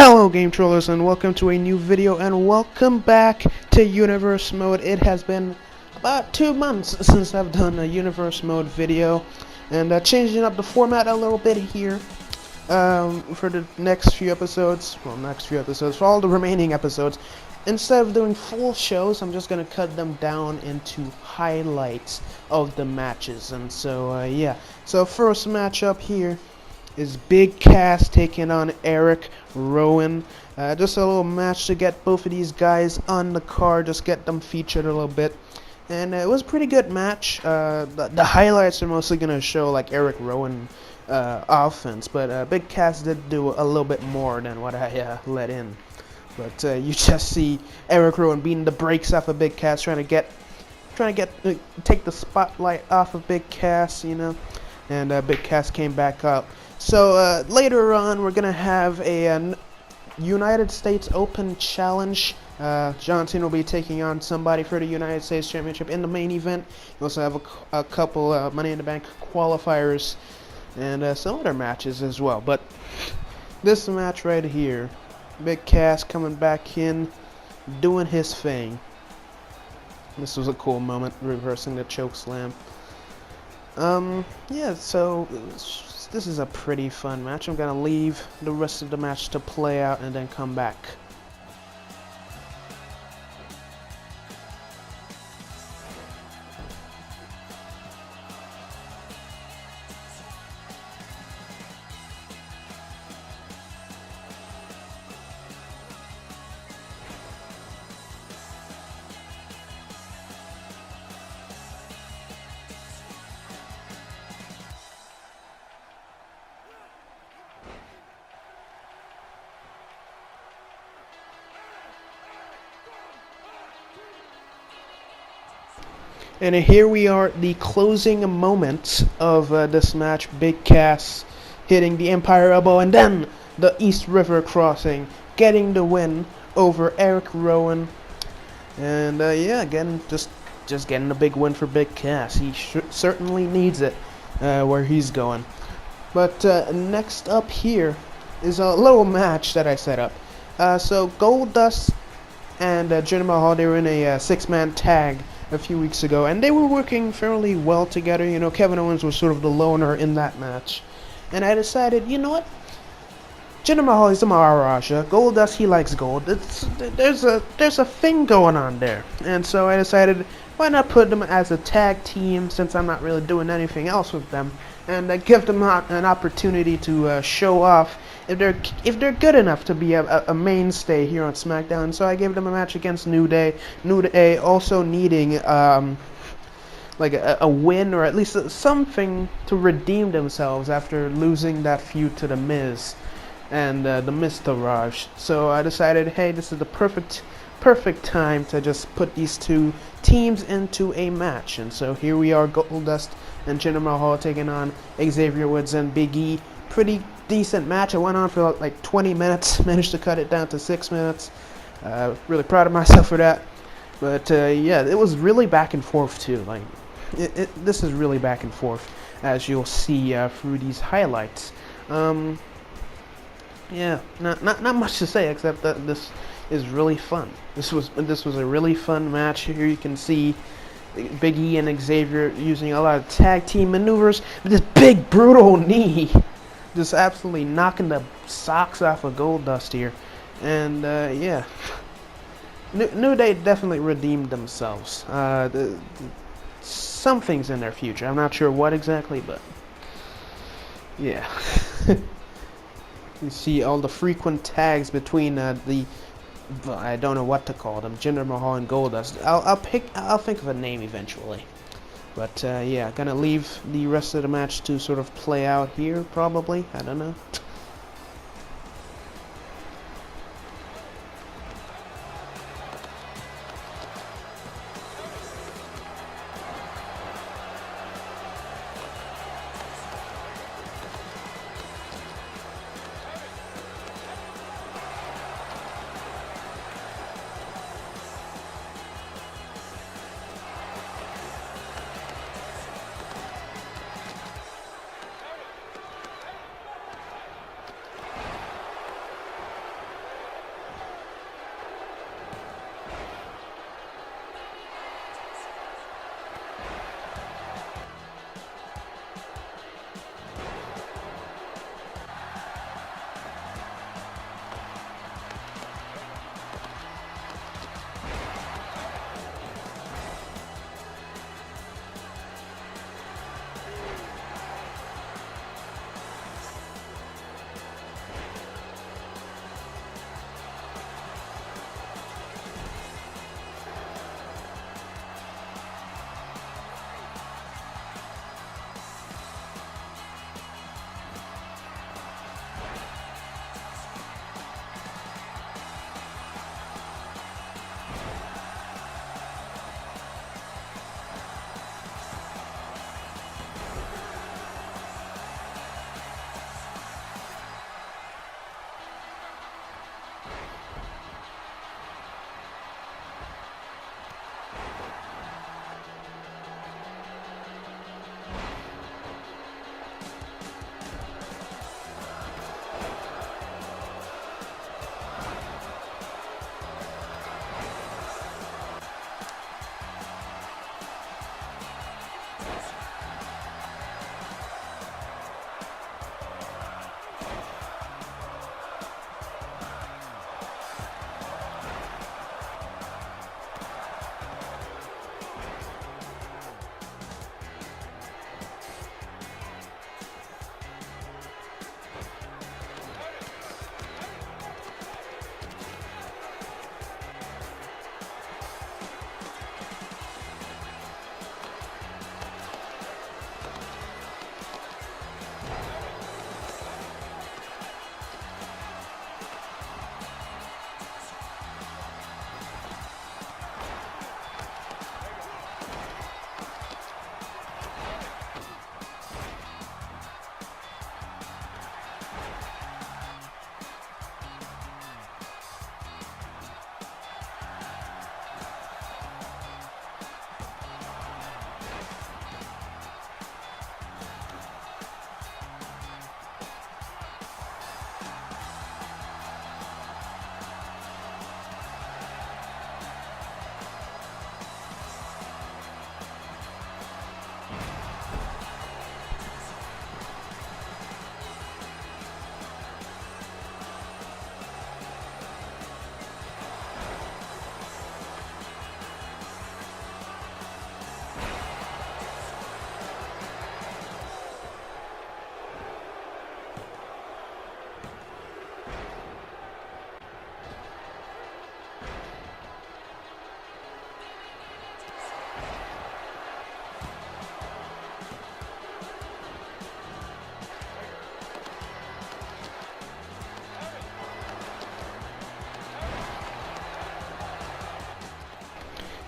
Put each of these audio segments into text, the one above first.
Hello game trollers, and welcome to a new video, and welcome back to Universe Mode. It has been about 2 months since I've done a Universe Mode video, and changing up the format a little bit here for the next few episodes, for all the remaining episodes. Instead of doing full shows, I'm just going to cut them down into highlights of the matches. And so yeah, so first matchup here is Big Cass taking on Erick, Rowan. Just a little match to get both of these guys on the card, just get them featured a little bit. And it was a pretty good match. The highlights are mostly going to show like Erick, Rowan offense, but Big Cass did do a little bit more than what I let in. But you just see Erick, Rowan beating the brakes off of Big Cass, trying to take the spotlight off of Big Cass, you know. And Big Cass came back up. So later on, we're gonna have a United States Open challenge. John Cena will be taking on somebody for the United States Championship in the main event. We also have a couple Money in the Bank qualifiers and some other matches as well. But this match right here, Big Cass coming back in, doing his thing. This was a cool moment, reversing the choke slam. Yeah, so this is a pretty fun match. I'm gonna leave the rest of the match to play out and then come back. And here we are, the closing moments of this match. Big Cass hitting the Empire Elbow and then the East River Crossing, getting the win over Erick, Rowan. And yeah, again, just getting a big win for Big Cass. He certainly needs it where he's going. But next up here is a little match that I set up. So Goldust and Jinder Mahal, they were in a 6-man tag a few weeks ago, and they were working fairly well together. You know, Kevin Owens was sort of the loner in that match, and I decided, you know what, Jinder Mahal is a Maharaja. Goldust, he likes gold. There's a thing going on there, and so I decided, why not put them as a tag team since I'm not really doing anything else with them, and give them an opportunity to show off if they're good enough to be a mainstay here on Smackdown. So I gave them a match against New Day. New Day also needing like a win, or at least something to redeem themselves after losing that feud to The Miz and the Miz Taraj. So I decided, hey, this is the perfect time to just put these two teams into a match. And so here we are, Goldust and Jinder Mahal taking on Xavier Woods and Big E. Pretty decent match. It went on for like 20 minutes. Managed to cut it down to 6 minutes. Really proud of myself for that. But yeah, it was really back and forth too. Like this is really back and forth, as you'll see through these highlights. Yeah, not much to say except that this is really fun. This was a really fun match. Here you can see Big E and Xavier using a lot of tag team maneuvers with this big brutal knee. Just absolutely knocking the socks off of Goldust here. And yeah, New Day definitely redeemed themselves. Something's in their future. I'm not sure what exactly, but yeah. You see all the frequent tags between I don't know what to call them, Jinder Mahal and Goldust. I'll think of a name eventually. But yeah, gonna leave the rest of the match to sort of play out here, probably. I don't know.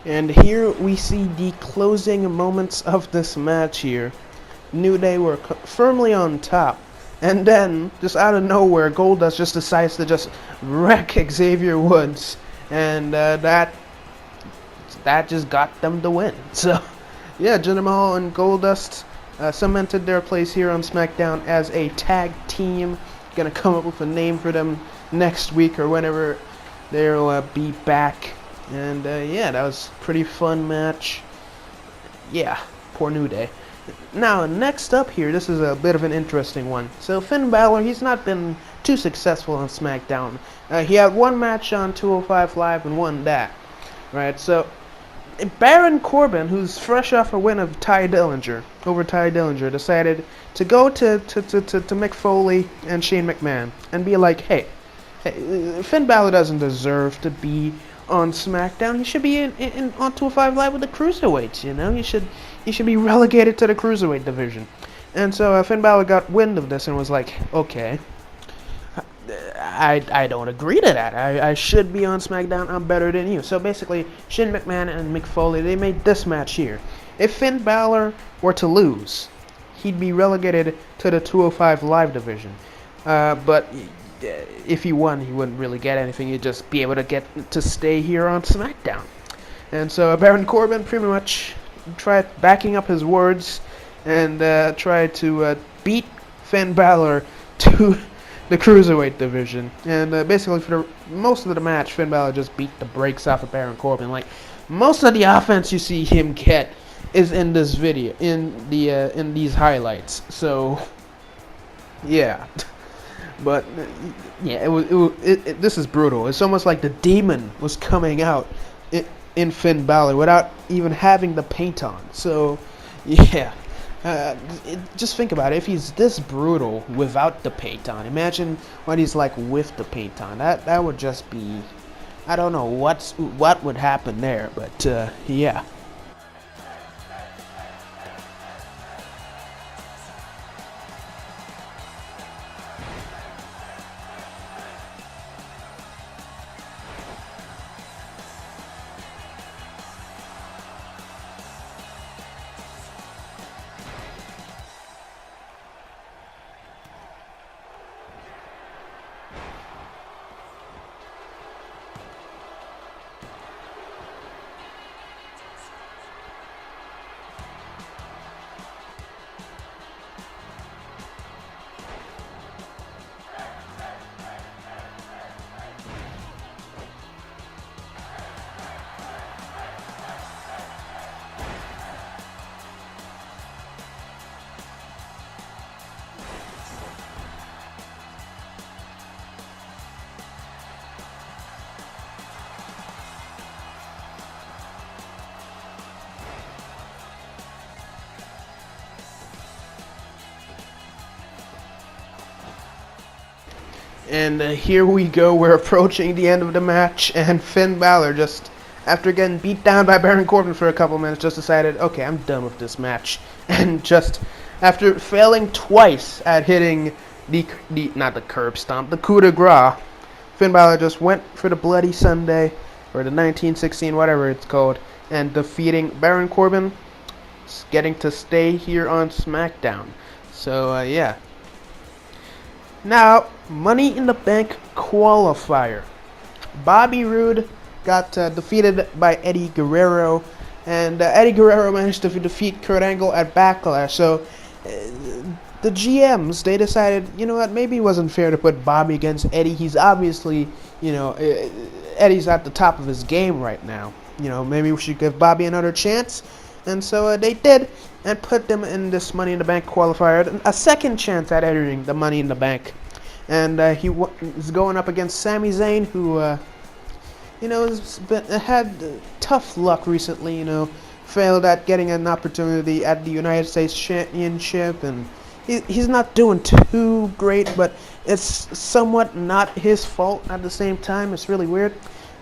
And here we see the closing moments of this match here. New Day were firmly on top. And then, just out of nowhere, Goldust just decides to just wreck Xavier Woods. And that just got them the win. So, yeah, Jinder Mahal and Goldust cemented their place here on Smackdown as a tag team. Gonna come up with a name for them next week or whenever they'll be back. And yeah, that was a pretty fun match. Yeah, poor New Day. Now, next up here, this is a bit of an interesting one. So, Finn Balor, he's not been too successful on SmackDown. He had one match on 205 Live and won that. Right, so, Baron Corbin, who's fresh off a win of over Ty Dillinger, decided to go to Mick Foley and Shane McMahon and be like, hey, Finn Balor doesn't deserve to be on SmackDown. He should be on 205 Live with the Cruiserweights, you know? He should be relegated to the Cruiserweight division. And so Finn Balor got wind of this and was like, okay, I don't agree to that. I should be on SmackDown. I'm better than you. So basically, Shane McMahon and Mick Foley, they made this match here. If Finn Balor were to lose, he'd be relegated to the 205 Live division. But if he won, he wouldn't really get anything. He'd just be able to get to stay here on SmackDown. And so Baron Corbin pretty much tried backing up his words and tried to beat Finn Balor to the Cruiserweight division. And basically for most of the match, Finn Balor just beat the brakes off of Baron Corbin. Like, most of the offense you see him get is in this video, in these highlights. So, yeah. But yeah, this is brutal. It's almost like the demon was coming out in Finn Balor without even having the paint on. So, yeah, just think about it. If he's this brutal without the paint on, imagine what he's like with the paint on. That would just be, I don't know what would happen there. But yeah. And here we go, we're approaching the end of the match, and Finn Balor just, after getting beat down by Baron Corbin for a couple minutes, just decided, okay, I'm done with this match. And just, after failing twice at hitting not the curb stomp, the coup de grace, Finn Balor just went for the Bloody Sunday, or the 1916, whatever it's called, and defeating Baron Corbin, getting to stay here on SmackDown. So, yeah. Now, Money in the Bank qualifier. Bobby Roode got defeated by Eddie Guerrero, and Eddie Guerrero managed to defeat Kurt Angle at Backlash. So, the GMs, they decided, you know what, maybe it wasn't fair to put Bobby against Eddie. He's obviously, you know, Eddie's at the top of his game right now. You know, maybe we should give Bobby another chance. And so they did, and put them in this Money in the Bank qualifier, a second chance at entering the Money in the Bank. And he is going up against Sami Zayn, who, you know, has had tough luck recently, you know, failed at getting an opportunity at the United States Championship, and he's not doing too great, but it's somewhat not his fault at the same time. It's really weird.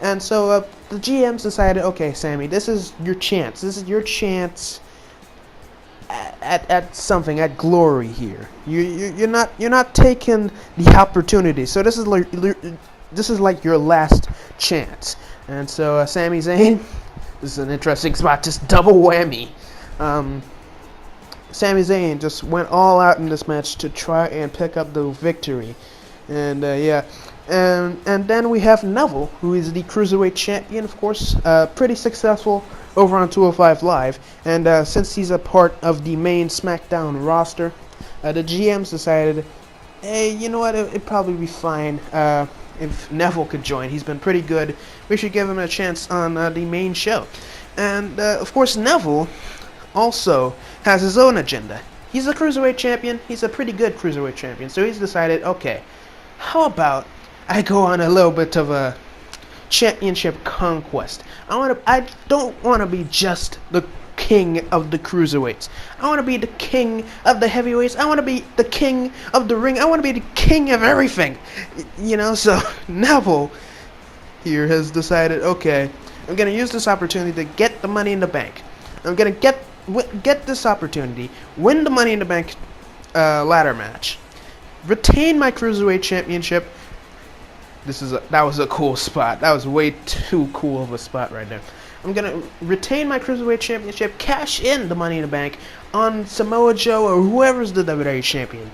And so the GMs decided, okay, Sami, this is your chance. This is your chance at something, at glory here. You're not taking the opportunity. So this is like your last chance. And so Sami Zayn this is an interesting spot. Just double whammy. Sami Zayn just went all out in this match to try and pick up the victory. And yeah. And then we have Neville, who is the Cruiserweight Champion, of course. Pretty successful over on 205 Live. And since he's a part of the main SmackDown roster, the GMs decided, hey, you know what, it'd probably be fine if Neville could join. He's been pretty good. We should give him a chance on the main show. And, of course, Neville also has his own agenda. He's a Cruiserweight Champion. He's a pretty good Cruiserweight Champion. So he's decided, okay, how about I go on a little bit of a championship conquest. I don't want to be just the king of the cruiserweights. I want to be the king of the heavyweights. I want to be the king of the ring. I want to be the king of everything. You know, so Neville here has decided, okay, I'm going to use this opportunity to get the Money in the Bank. I'm going to get this opportunity, win the Money in the Bank ladder match, retain my Cruiserweight Championship. That was a cool spot. That was way too cool of a spot right there. I'm gonna retain my Cruiserweight Championship, cash in the Money in the Bank on Samoa Joe or whoever's the WWE Champion,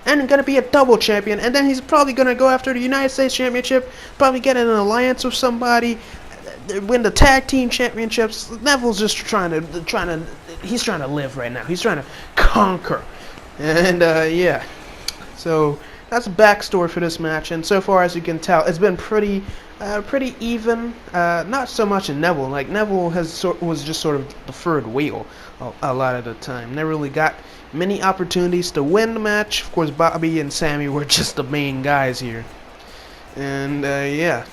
and I'm gonna be a double champion. And then he's probably gonna go after the United States Championship, probably get in an alliance with somebody, win the Tag Team Championships. Neville's just trying to live right now. He's trying to conquer, and yeah. So that's a backstory for this match, and so far as you can tell, it's been pretty even. Not so much in Neville. Like Neville was just sort of the third wheel a lot of the time. Never really got many opportunities to win the match. Of course, Bobby and Sami were just the main guys here, and yeah.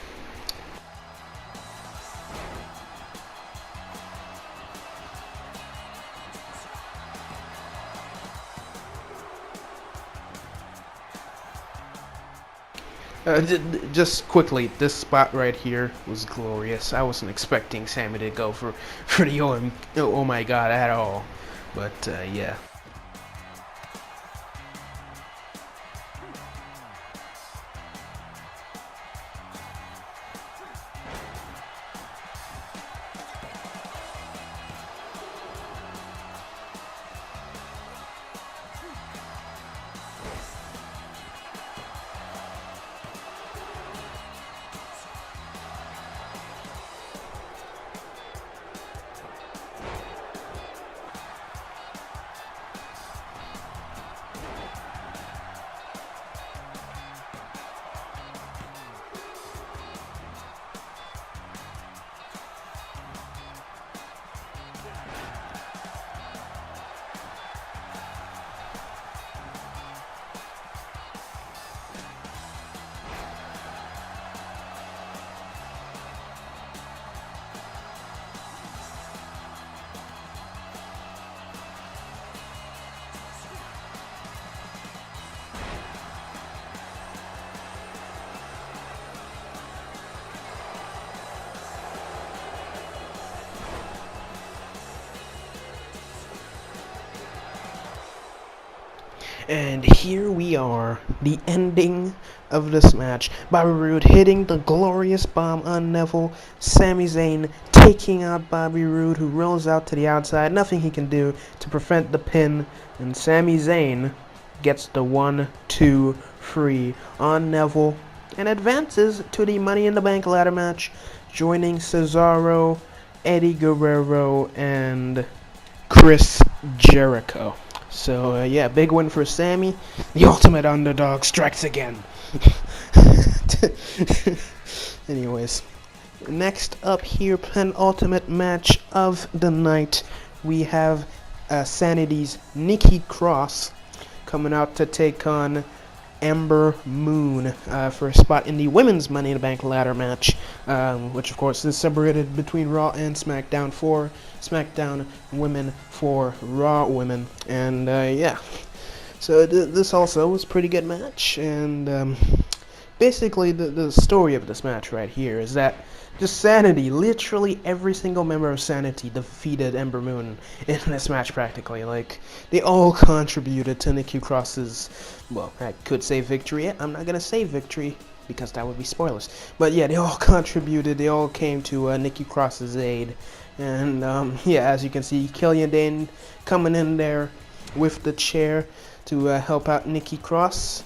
Just quickly, this spot right here was glorious. I wasn't expecting Sami to go for the oh my god at all, but yeah. And here we are, the ending of this match. Bobby Roode hitting the glorious bomb on Neville. Sami Zayn taking out Bobby Roode, who rolls out to the outside. Nothing he can do to prevent the pin. And Sami Zayn gets the 1-2-3 on Neville and advances to the Money in the Bank ladder match, joining Cesaro, Eddie Guerrero, and Chris Jericho. So, yeah, big win for Sami. The ultimate underdog strikes again. Anyways, next up here, penultimate match of the night, we have Sanity's Nikki Cross coming out to take on Ember Moon for a spot in the women's Money in the Bank ladder match, which of course is separated between Raw and SmackDown for SmackDown women for Raw women. And yeah, so this also was a pretty good match. And basically the story of this match right here is that just Sanity, literally every single member of Sanity defeated Ember Moon in this match practically. Like, they all contributed to Nikki Cross's, well, I could say victory. I'm not going to say victory because that would be spoilers. But yeah, they all contributed. They all came to Nikki Cross's aid. And yeah, as you can see, Killian Dane coming in there with the chair to help out Nikki Cross.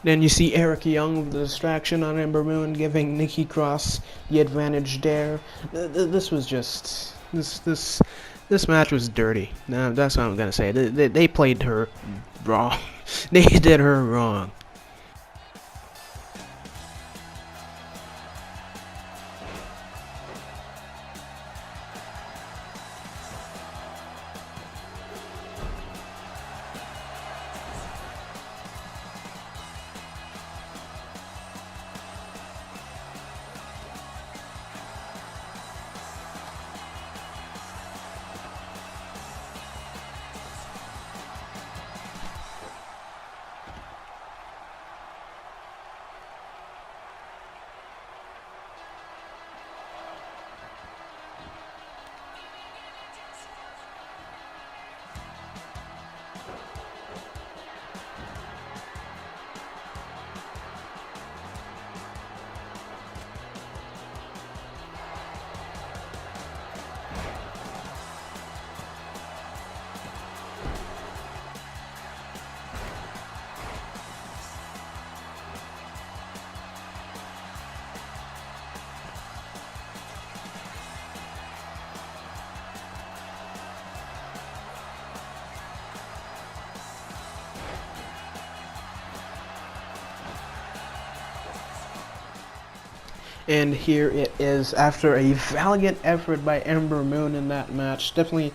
Then you see Erick Young with the distraction on Ember Moon, giving Nikki Cross the advantage there. This was just this match was dirty. No, that's what I'm gonna say. They played her wrong. They did her wrong. And here it is after a valiant effort by Ember Moon in that match. Definitely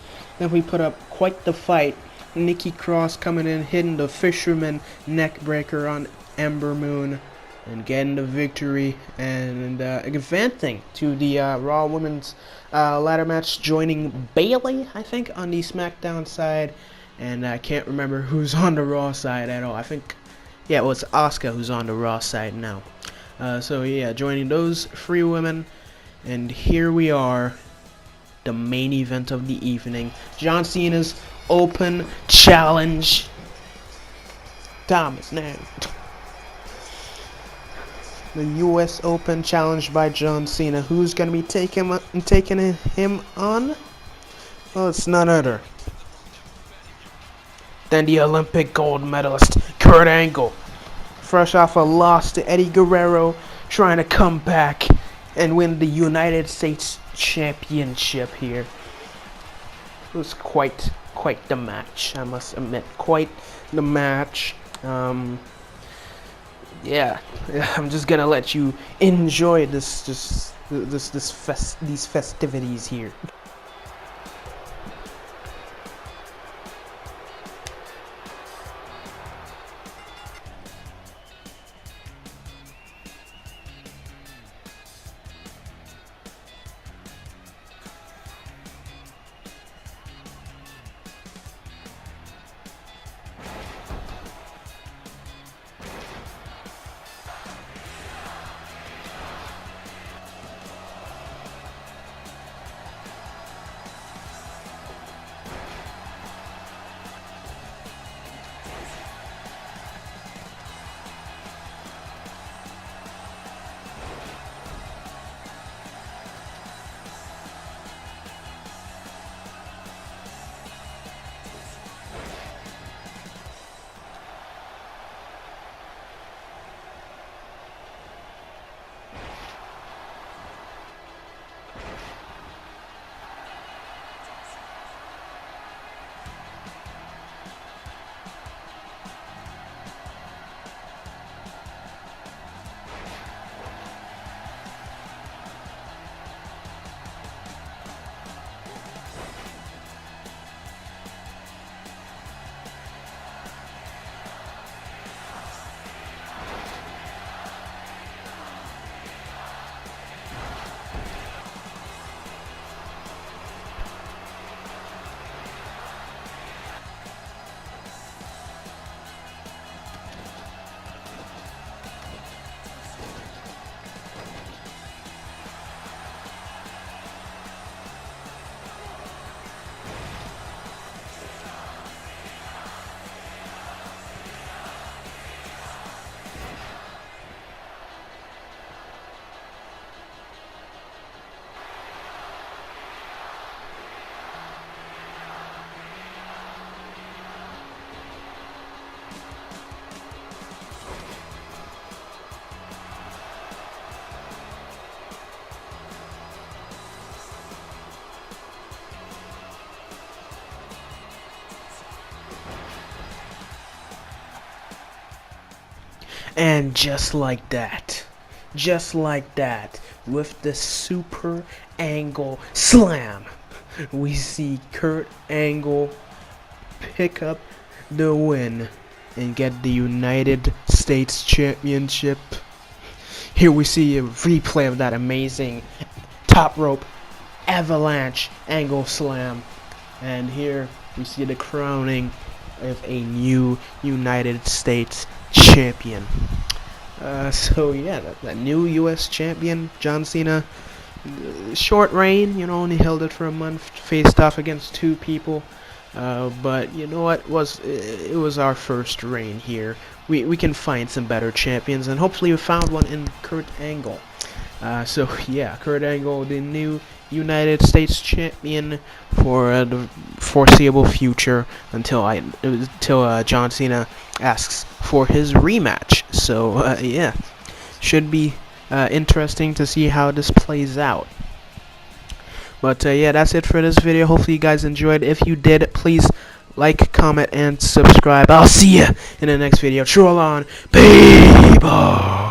put up quite the fight. Nikki Cross coming in, hitting the fisherman neck breaker on Ember Moon and getting the victory, and advancing to the Raw Women's ladder match, joining Bayley, I think, on the Smackdown side, and I can't remember who's on the Raw side at all. I think, yeah, it was Asuka who's on the Raw side now. So yeah, joining those three women, and here we are, the main event of the evening, John Cena's Open Challenge. Thomas now. The U.S. Open Challenge by John Cena. Who's gonna be taking him on? Well, it's none other than the Olympic gold medalist Kurt Angle. Fresh off a loss to Eddie Guerrero, trying to come back and win the United States Championship here. It was quite the match, I must admit. Quite the match. Yeah, I'm just gonna let you enjoy these festivities here. And just like that, with the super angle slam, we see Kurt Angle pick up the win and get the United States Championship. Here we see a replay of that amazing top rope avalanche angle slam, and here we see the crowning of a new United States champion. So yeah, that new U.S. champion, John Cena, short reign, only held it for a month, faced off against 2 people, but you know what, it was our first reign here. We can find some better champions, and hopefully we found one in Kurt Angle. So yeah, Kurt Angle, the new United States champion for the foreseeable future until John Cena asks for his rematch. So yeah, should be interesting to see how this plays out. But yeah, that's it for this video. Hopefully you guys enjoyed. If you did, please like, comment, and subscribe. I'll see you in the next video. Troll on, people.